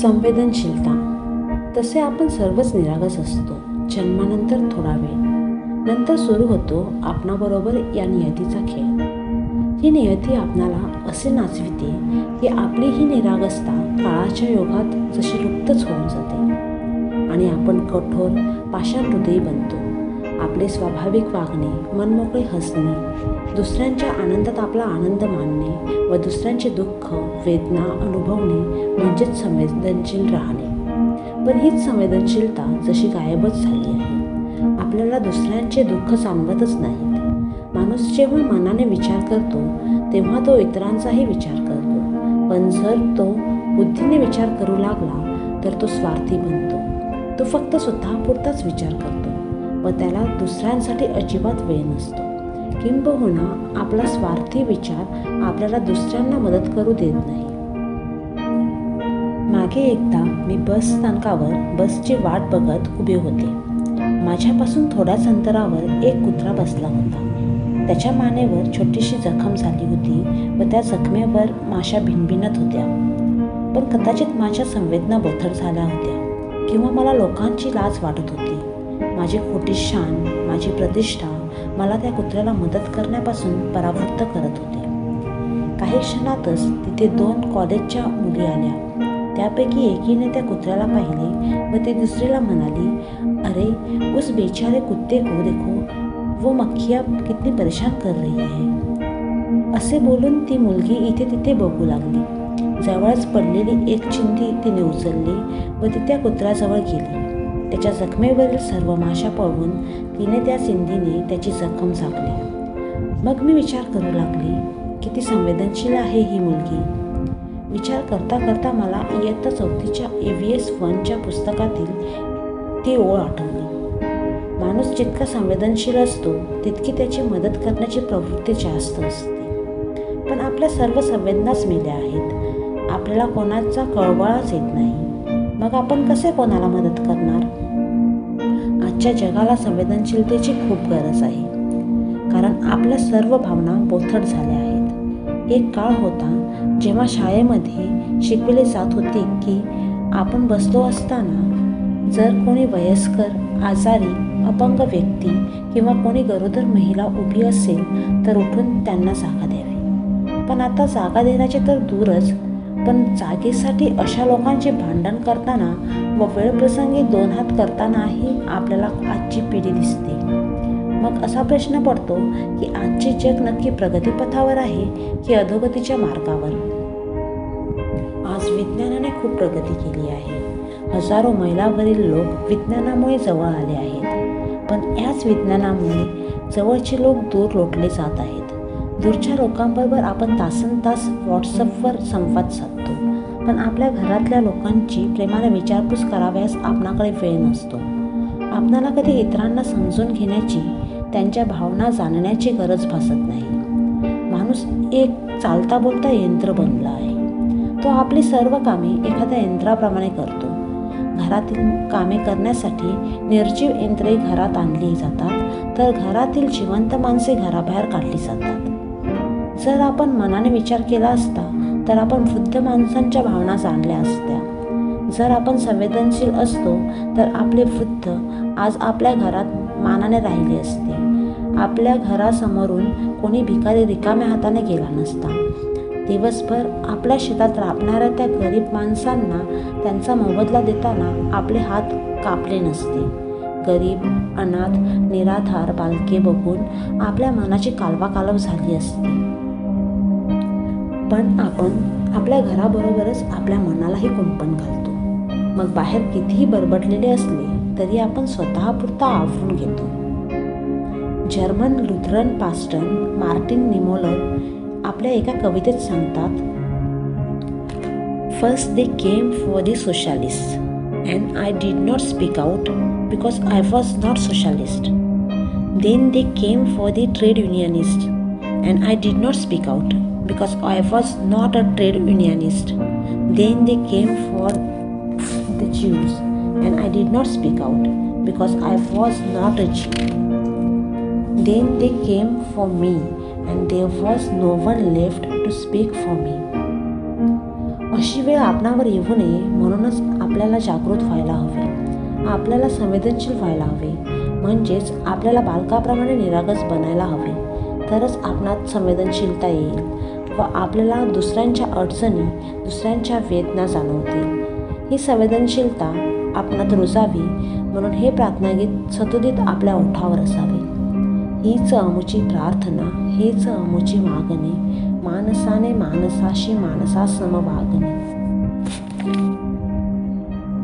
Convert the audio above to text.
संवेदनशीलता. तसे आपण सर्वच निरागस असतो. जन्मानंतर थोडा वेळ, नंतर सुरू होतो आपणाबरोबर या नियतीचा खेळ. ही नियती आपणाला असे नाचविते की आपली ही निरागसता काळाच्या योगात जशी लुप्तच होऊन जाते आणि आपण कठोर पाषाण हृदयी बनतो. आपले स्वाभाविक वागणे, मनमोकळे हसणे, दुसऱ्यांच्या आनंदात आपला आनंद मानणे व दुसऱ्यांचे दुःख वेदना अनुभवणे म्हणजेच संवेदनशील राहणे. पण हीच संवेदनशीलता जशी गायबच झाली आहे. आपल्याला दुसऱ्यांचे दुःख जाणवतच नाहीत. माणूस जेव्हा मनाने विचार करतो तेव्हा तो इतरांचाही विचार करतो. पण जर तो बुद्धीने विचार करू लागला तर तो स्वार्थी बनतो. तो फक्त स्वतःपुरताच विचार करतो व त्याला दुसऱ्यांसाठी अजिबात वेळ नसतो. किंबहुना आपला स्वार्थी विचार आपल्याला दुसऱ्यांना मदत करू देत नाही. मागे एकदा मी बस स्थानकावर बसची वाट बघत उभे होते. माझ्यापासून थोड्याच अंतरावर एक कुत्रा बसला होता. त्याच्या मानेवर छोटीशी जखम झाली होती व त्या जखमेवर माशा भिनभिनत होत्या. पण कदाचित माझ्या संवेदना बोथट झाल्या होत्या किंवा मला लोकांची लाज वाटत होती. माझी खोटी शान, माझी प्रतिष्ठा मला त्या कुत्र्याला मदत करण्यापासून परावृत्त करत होते. काही क्षणातच तिथे 2 कॉलेजच्या मुली आल्या. त्यापैकी एकीने त्या कुत्र्याला पाहिले व ती दुसरीला म्हणाली, अरे उस बेचारे कुत्ते को देखो, वो मक्खियाँ कितनी परेशान कर रही है. असे बोलून ती मुलगी इथे तिथे बघू लागली. जवळच पडलेली एक चिंधी तिने उचलली व ती त्या कुत्र्याजवळ गेली. त्याच्या जखमेवरील सर्व माशा पळवून तिने त्या चिंधीने त्याची जखम झाकली. मग मी विचार करू लागली, किती संवेदनशील आहे ही मुलगी. विचार करता करता मला इयत्ता 4च्या EVS 1च्या पुस्तकातील ती ओळ आठवली. माणूस जितका संवेदनशील असतो तितकी त्याची मदत करण्याची प्रवृत्ती जास्त असते. पण आपल्या सर्व संवेदनाच मेल्या आहेत. आपल्याला कोणाचा कळवळाच येत नाही. मग आपण कसे कोणाला मदत करणार? आजच्या जगाला संवेदनशीलतेची खूप गरज आहे. कारण आपल्या सर्व भावना बोथट झाल्या आहेत. एक काळ होता जेव्हा शाळेमध्ये शिकवले जात होते की आपण बसलो असताना जर कोणी वयस्कर, आजारी, अपंग व्यक्ती किंवा कोणी गरोदर महिला उभी असेल तर उठून त्यांना जागा द्यावी. पण आता जागा देण्याचे तर दूरच, पण जागेसाठी अशा लोकांचे भांडण करताना व वेळप्रसंगी 2 हात करतानाही आपल्याला आजची पिढी दिसते. मग असा प्रश्न पडतो की आजचे जग नक्की प्रगतीपथावर आहे की अधोगतीच्या मार्गावर? आज विज्ञानाने खूप प्रगती केली आहे. हजारो मैलावरील लोक विज्ञानामुळे जवळ आले आहेत. पण याच विज्ञानामुळे जवळचे लोक दूर लोटले जात आहेत. दूरच्या लोकांबरोबर आपण तासनतास व्हॉट्सअपवर संवाद साधतो, पण आपल्या घरातल्या लोकांची प्रेमाने विचारपूस कराव्यास आपणाकडे वेळ नसतो. आपणाला कधी इतरांना समजून घेण्याची, त्यांच्या भावना जाणण्याची गरज भासत नाही. माणूस एक चालता बोलता यंत्र बनला आहे. तो आपली सर्व कामे एखाद्या यंत्राप्रमाणे करतो. घरातील कामे करण्यासाठी निर्जीव यंत्रे घरात आणली जातात तर घरातील जिवंत माणसे घराबाहेर काढली जातात. जर आपण मनाने विचार केला असता तर आपण वृद्ध माणसांच्या भावना जाणल्या असत्या. जर आपण संवेदनशील असतो तर आपले वृद्ध आज आपल्या घरात मानाने राहिले असते. आपल्या घरासमोरून कोणी भिकारी रिकाम्या हाताने गेला नसता. दिवसभर आपल्या शेतात राबणाऱ्या त्या गरीब माणसांना त्यांचा मोबदला देताना आपले हात कापले नसते. गरीब, अनाथ, निराधार बालके बघून आपल्या मनाची कालवाकालव झाली असती. पण आपण आपल्या घराबरोबरच आपल्या मनालाही कुंपण घालतो. मग बाहेर कितीही बरबटलेले असले तरी आपण स्वतःपुरता आवरून घेतो. German Lutheran pastor Martin Niemoller आपल्या एका कवितेत सांगतात, first they came for the socialist and I did not speak out because I was not socialist. Then they came for the trade unionist and I did not speak out because I was not a trade unionist. Then they came for the Jews and I did not speak out because I was not a Jew. Then they came for me and there was no one left to speak for me. अशी वेळ आपणावर येऊ नये म्हणूनच आपल्याला जागृत व्हायला हवे, आपल्याला संवेदनशील व्हायला हवे, म्हणजेच आपल्याला बालकाप्रमाणे निरागस बनायला हवे. तरच आपणात संवेदनशीलता येईल व आपल्याला दुसऱ्यांच्या अडचणी, दुसऱ्यांच्या वेदना जाणवतील. ही संवेदनशीलता आपणात रुजावी म्हणून हे प्रार्थनागीत सतुदित आपल्या ओठावर असावे. हीच अमुची प्रार्थना, हीच अमुची मागणी, मानसाने मानसाशी मानसा सम वागणे.